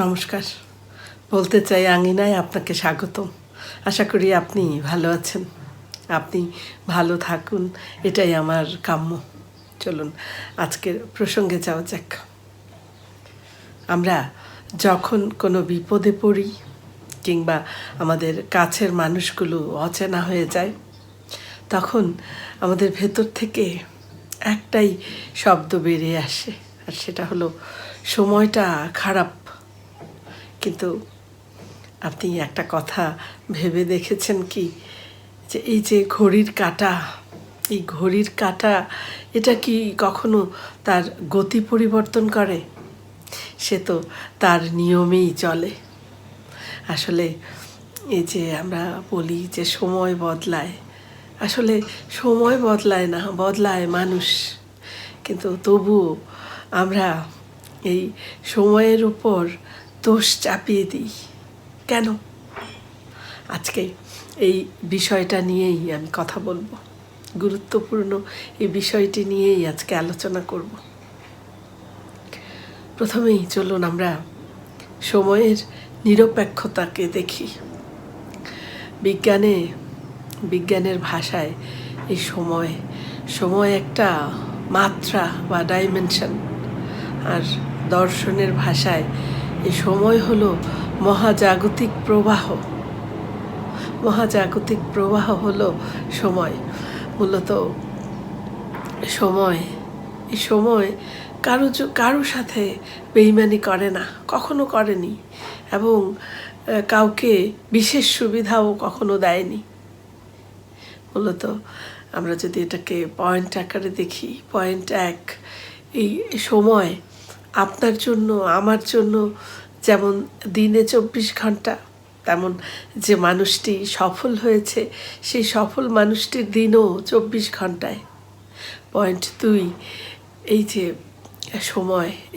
নমস্কার। বলতে চাই আঙিনায় আপনাকে স্বাগতম। আশা করি আপনি ভালো আছেন। আপনি ভালো থাকুন, এটাই আমার কাম্য। চলুন আজকের প্রসঙ্গে যাওয়া যাক। আমরা যখন কোনো বিপদে পড়ি কিংবা আমাদের কাছের মানুষগুলো অচেনা হয়ে যায়, তখন আমাদের ভেতর থেকে একটাই শব্দ বেরিয়ে আসে, আর সেটা হলো সময়টা খারাপ। কিন্তু আপনি একটা কথা ভেবে দেখেছেন কি, যে এই যে ঘড়ির কাঁটা, এই ঘড়ির কাঁটা এটা কি কখনো তার গতি পরিবর্তন করে? সে তো তার নিয়মেই চলে। আসলে এই যে আমরা বলি যে সময় বদলায়, আসলে সময় বদলায় না, বদলায় মানুষ। কিন্তু তবুও আমরা এই সময়ের উপর দোষ চাপিয়ে দিই কেন? আজকে এই বিষয়টা নিয়েই আমি কথা বলবো। গুরুত্বপূর্ণ এই বিষয়টি নিয়েই আজকে আলোচনা করব। প্রথমেই চলুন আমরা সময়ের নিরপেক্ষতাকে দেখি। বিজ্ঞানের ভাষায় এই সময় একটা মাত্রা বা ডাইমেনশন, আর দর্শনের ভাষায় এই সময় হলো মহাজাগতিক প্রবাহ। মহাজাগতিক প্রবাহ হলো সময়। মূলত এই সময় কারো সাথে বেইমানি করে না, কখনো করেনি, এবং কাউকে বিশেষ সুবিধাও কখনো দেয়নি। মূলত আমরা যদি এটাকে পয়েন্ট আকারে দেখি, পয়েন্ট এক, এই সময় আপনার জন্য আমার জন্য যেমন দিনে 24 ঘন্টা, তেমন যে মানুষটি সফল হয়েছে সেই সফল মানুষটির দিনও 24 ঘন্টায়। পয়েন্ট দুই, এই যে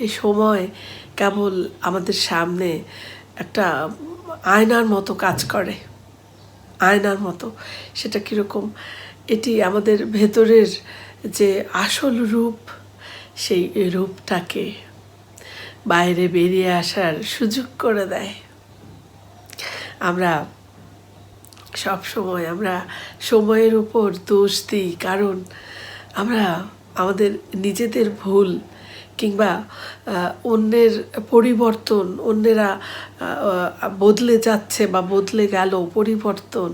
এই সময় কেবল আমাদের সামনে একটা আয়নার মতো কাজ করে, আয়নার মতো। সেটা কীরকম? এটি আমাদের ভেতরের যে আসল রূপ, সেই রূপটাকে বাইরে বেরিয়ে আসার সুযোগ করে দেয়। আমরা সময়ের উপর দোষ দিই, কারণ আমরা আমাদের নিজেদের ভুল কিংবা অন্যের পরিবর্তন, অন্যেরা বদলে যাচ্ছে বা বদলে গেল, পরিবর্তন,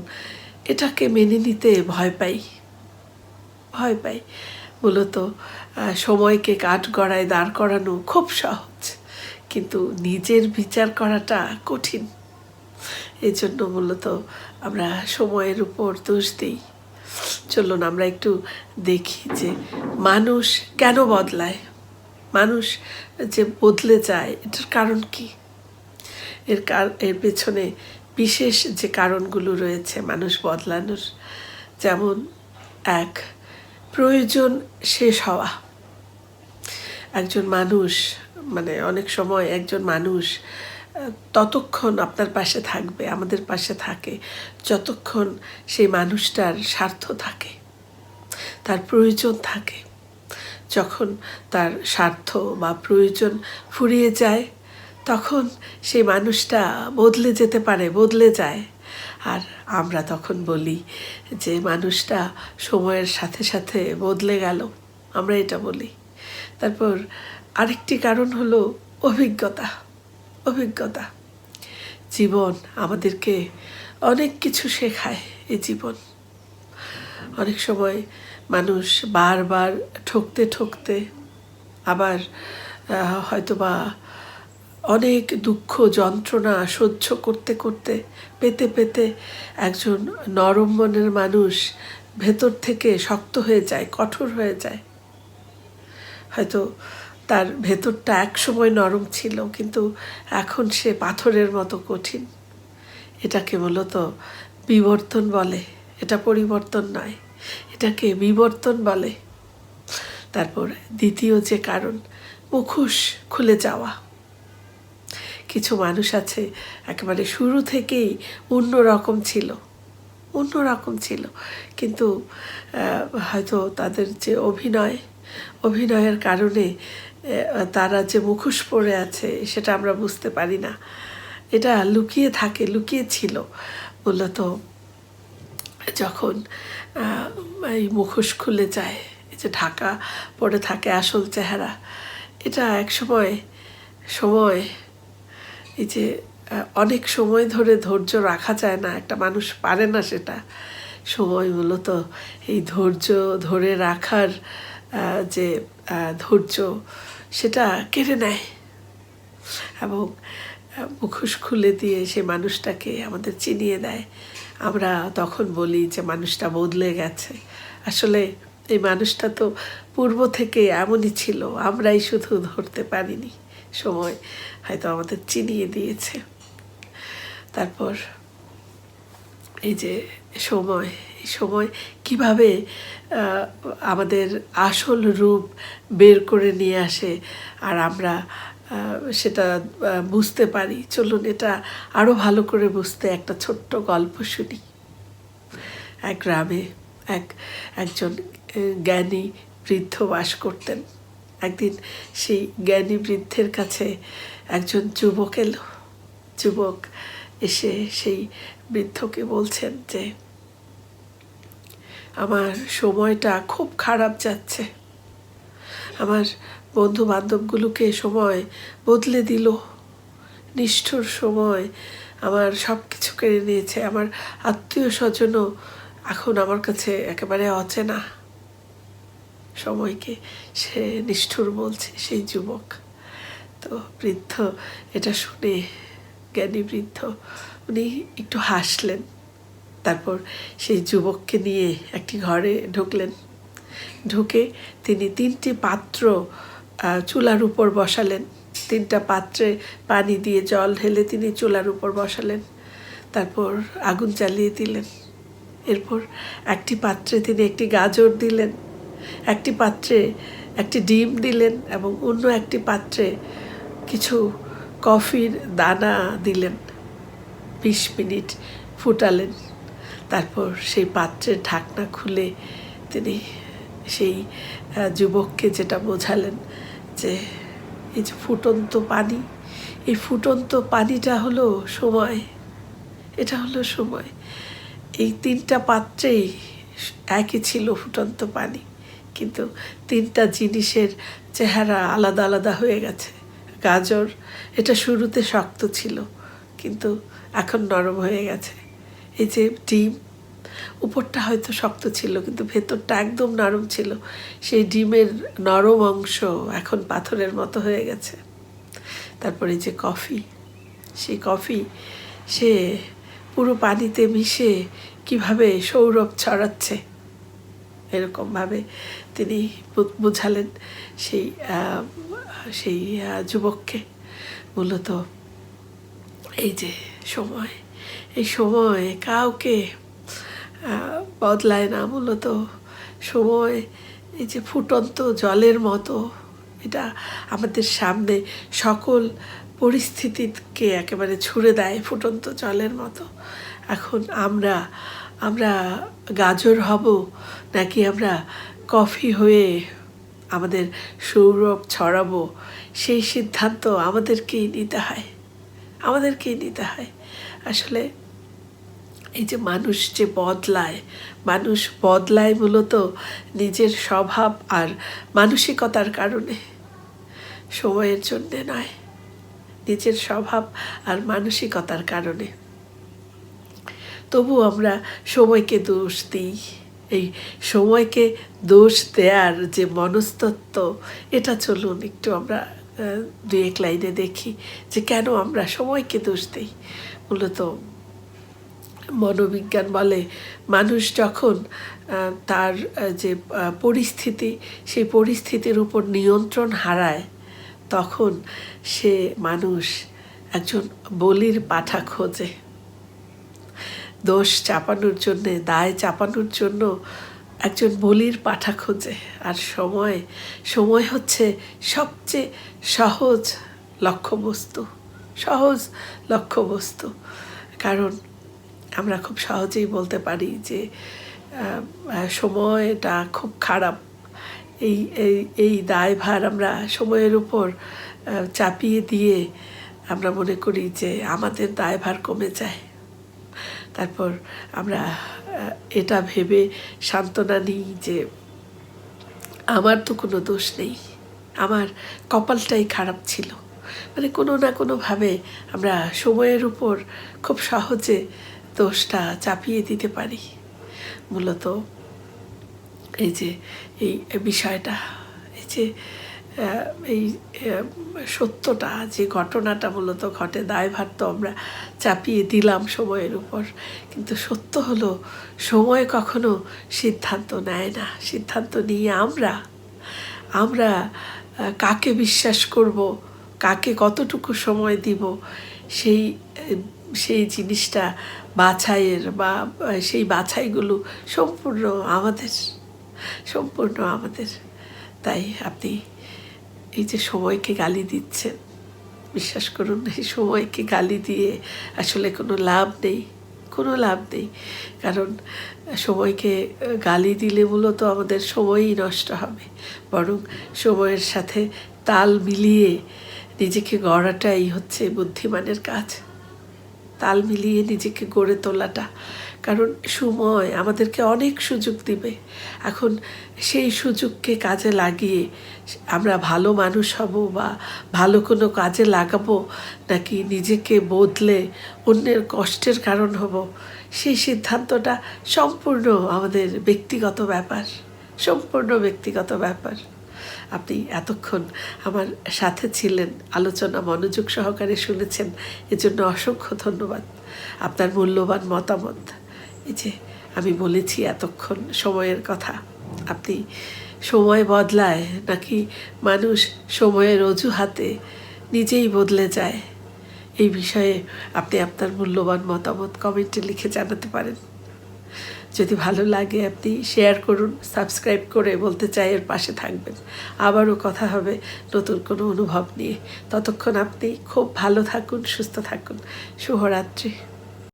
এটাকে মেনে নিতে ভয় পাই। মূলত সময়কে কাঠগড়ায় দাঁড় করানো খুব সহজ, কিন্তু নিজের বিচার করাটা কঠিন। এই জন্য মূলত আমরা সময়ের উপর দোষ দিই। চলুন আমরা একটু দেখি যে মানুষ কেন বদলায়, মানুষ যে বদলে যায়, এটার কারণ কি। এর পেছনে বিশেষ যে কারণগুলো রয়েছে মানুষ বদলানোর। যেমন এক, প্রয়োজন শেষ হওয়া। একজন মানুষ, অনেক সময় একজন মানুষ ততক্ষণ আপনার পাশে থাকবে, আমাদের পাশে থাকে, যতক্ষণ সেই মানুষটার স্বার্থ থাকে, তার প্রয়োজন থাকে। যখন তার স্বার্থ বা প্রয়োজন ফুরিয়ে যায়, তখন সেই মানুষটা বদলে যেতে পারে, বদলে যায়। আর আমরা তখন বলি যে মানুষটা সময়ের সাথে সাথে বদলে গেল, আমরা এটা বলি। তারপর আরেকটি কারণ হলো অভিজ্ঞতা। জীবন আমাদেরকে অনেক কিছু শেখায়। এই জীবন অনেক সময় মানুষ বারবার ঠকতে আবার হয়তোবা অনেক দুঃখ যন্ত্রণা সহ্য করতে পেতে একজন নরম মনের মানুষ ভেতর থেকে শক্ত হয়ে যায়, কঠোর হয়ে যায়। হয়তো তার ভেতরটা একসময় নরম ছিল, কিন্তু এখন সে পাথরের মতো কঠিন। এটাকে মূলত বিবর্তন বলে, এটা পরিবর্তন নয়, এটাকে বিবর্তন বলে। তারপর দ্বিতীয় যে কারণ, মুখোশ খুলে যাওয়া। কিছু মানুষ আছে একেবারে শুরু থেকেই অন্যরকম ছিল, কিন্তু হয়তো তাদের যে অভিনয়ের কারণে তারা যে মুখোশ পরে আছে সেটা আমরা বুঝতে পারি না, এটা লুকিয়ে থাকে, লুকিয়ে ছিল মূলত যখন এই মুখোশ খুলে যায়, এই যে ঢাকা পড়ে থাকে আসল চেহারা। এটা এক সময় এই যে অনেক সময় ধরে ধৈর্য রাখা যায় না, একটা মানুষ পারে না সেটা। সময় মূলত এই ধৈর্য ধরে রাখার যে ধৈর্য সেটা কেড়ে নেয় এবং মুখোশ খুলে দিয়ে সে মানুষটাকে আমাদের চিনিয়ে দেয়। আমরা তখন বলি যে মানুষটা বদলে গেছে। আসলে এই মানুষটা তো পূর্ব থেকে এমনই ছিল, আমরাই শুধু ধরতে পারিনি, সময় হয়তো আমাদের চিনিয়ে দিয়েছে। তারপর এই যে এই সময় কিভাবে আমাদের আসল রূপ বের করে নিয়ে আসে আর আমরা সেটা বুঝতে পারি। চলুন এটা আরও ভালো করে বুঝতে একটা ছোট্ট গল্প শুনি। এক গ্রামে একজন জ্ঞানী বৃদ্ধ বাস করতেন। একদিন সেই জ্ঞানী বৃদ্ধের কাছে একজন যুবক এলো। যুবক এসে সেই বৃদ্ধকে বলছেন যে আমার সময়টা খুব খারাপ যাচ্ছে, আমার বন্ধু বান্ধবগুলোকে সময় বদলে দিল, নিষ্ঠুর সময় আমার সব কিছু কেড়ে নিয়েছে, আমার আত্মীয় স্বজনও এখন আমার কাছে একেবারে অচেনা। সময়কে সে নিষ্ঠুর বলছে সেই যুবক। তো বৃদ্ধ এটা শুনে, জ্ঞানী বৃদ্ধ, উনি একটু হাসলেন। তারপর সেই যুবককে নিয়ে একটি ঘরে ঢুকলেন। ঢুকে তিনি 3টি পাত্র চুলার উপর বসালেন। 3টা পাত্রে পানি দিয়ে জল ঢেলে তিনি চুলার উপর বসালেন। তারপর আগুন জ্বালিয়ে দিলেন। এরপর একটি পাত্রে তিনি একটি গাজর দিলেন, একটি পাত্রে একটি ডিম দিলেন এবং অন্য একটি পাত্রে কিছু কফির দানা দিলেন। 20 মিনিট ফুটালেন। তারপর সেই পাত্রের ঢাকনা খুলে তিনি সেই যুবককে যেটা বোঝালেন যে এই যে ফুটন্ত পানি, এই ফুটন্ত পানিটা হলো সময়, এটা হলো সময়। এই 3টা পাত্রেই একই ছিল ফুটন্ত পানি, কিন্তু 3টা জিনিসের চেহারা আলাদা আলাদা হয়ে গেছে। গাজর এটা শুরুতে শক্ত ছিল কিন্তু এখন নরম হয়ে গেছে। এই যে ডিম, উপরটা হয়তো শক্ত ছিল কিন্তু ভেতরটা একদম নরম ছিল, সেই ডিমের নরম অংশ এখন পাথরের মতো হয়ে গেছে। তারপরে যে কফি, সেই কফি সে পুরো পানিতে মিশে কিভাবে সৌরভ ছড়াচ্ছে, এরকমভাবে তিনি বোঝালেন সেই যুবককে। মূলত এই যে সময়, এই সময় কাউকে বদলায় না। মূলত সময় এই যে ফুটন্ত জলের মতো, এটা আমাদের সামনে সকল পরিস্থিতিকে একেবারে ছুঁড়ে দেয় ফুটন্ত জলের মতো। এখন আমরা গাজর হব নাকি আমরা কফি হয়ে আমাদের সৌরভ ছড়াবো, সেই সিদ্ধান্ত আমাদেরকেই নিতে হয়। আসলে এই যে মানুষ যে মানুষ বদলায় মূলত নিজের স্বভাব আর মানসিকতার কারণে, সময়ের জন্যে নয়, নিজের স্বভাব আর মানসিকতার কারণে। তবু আমরা সময়কে দোষ দিই। এই সময়কে দোষ দেওয়ার যে মনস্তত্ত্ব, এটা চলুন একটু আমরা 2-1 লাইনে দেখি যে কেন আমরা সময়কে দোষ দিই। মূলত মনোবিজ্ঞান বলে মানুষ যখন তার যে পরিস্থিতি, সেই পরিস্থিতির উপর নিয়ন্ত্রণ হারায়, তখন সে মানুষ একজন বলির পাঠা খোঁজে। দোষ চাপানোর জন্যে, দায় চাপানোর জন্য একজন বলির পাঠা খোঁজে। আর সময় হচ্ছে সবচেয়ে সহজ লক্ষ্যবস্তু। কারণ আমরা খুব সহজেই বলতে পারি যে সময়টা খুব খারাপ, এই এই এই দায়ভার আমরা সময়ের উপর চাপিয়ে দিয়ে আমরা মনে করি যে আমাদের দায়ভার কমে যায়। তারপর আমরা এটা ভেবে সান্ত্বনা নিই যে আমার তো কোনো দোষ নেই, আমার কপালটাই খারাপ ছিল। মানে কোনো না কোনোভাবে আমরা সময়ের উপর খুব সহজে দোষটা চাপিয়ে দিতে পারি। মূলত এই যে এই বিষয়টা, এই যে এই সত্যটা, যে ঘটনাটা মূলত ঘটে, দায়ভার তো আমরা চাপিয়ে দিলাম সময়ের উপর। কিন্তু সত্য হলো সময় কখনো সিদ্ধান্ত নেয় না। সিদ্ধান্ত নিয়ে আমরা কাকে বিশ্বাস করব, কাকে কতটুকু সময় দিব, সেই জিনিসটা বাছাইয়ের বা সেই বাছাইগুলো সম্পূর্ণ আমাদের। তাই আপনি এই যে সময়কে গালি দিচ্ছেন, বিশ্বাস করুন এই সময়কে গালি দিয়ে আসলে কোনো লাভ নেই। কারণ সময়কে গালি দিলে মূলত আমাদের সময়ই নষ্ট হবে। বরং সময়ের সাথে তাল মিলিয়ে নিজেকে গড়াটাই হচ্ছে বুদ্ধিমানের কাজ। তাল মিলিয়ে নিজেকে গড়ে তোলাটা, কারণ সময় আমাদেরকে অনেক সুযোগ দিবে। এখন সেই সুযোগকে কাজে লাগিয়ে আমরা ভালো মানুষ হব বা ভালো কোনো কাজে লাগাবো, নাকি নিজেকে বদলে অন্যের কষ্টের কারণ হব, সেই সিদ্ধান্তটা সম্পূর্ণ আমাদের ব্যক্তিগত ব্যাপার। আপনি এতক্ষণ আমার সাথে ছিলেন, আলোচনা মনোযোগ সহকারে শুনেছেন, এজন্য অসংখ্য ধন্যবাদ। আপনার মূল্যবান মতামত, এই যে আমি বলেছি এতক্ষণ সময়ের কথা, আপনি সময় বদলায় নাকি মানুষ সময়ের অজুহাতে নিজেই বদলে যায়, এই বিষয়ে আপনি আপনার মূল্যবান মতামত কমেন্টে লিখে জানাতে পারেন। যদি ভালো লাগে আপনি শেয়ার করুন, সাবস্ক্রাইব করে বলতে চাই এর পাশে থাকবেন। আবারও কথা হবে নতুন কোনো অনুভব নিয়ে। ততক্ষণ আপনি খুব ভালো থাকুন, সুস্থ থাকুন। শুভরাত্রি।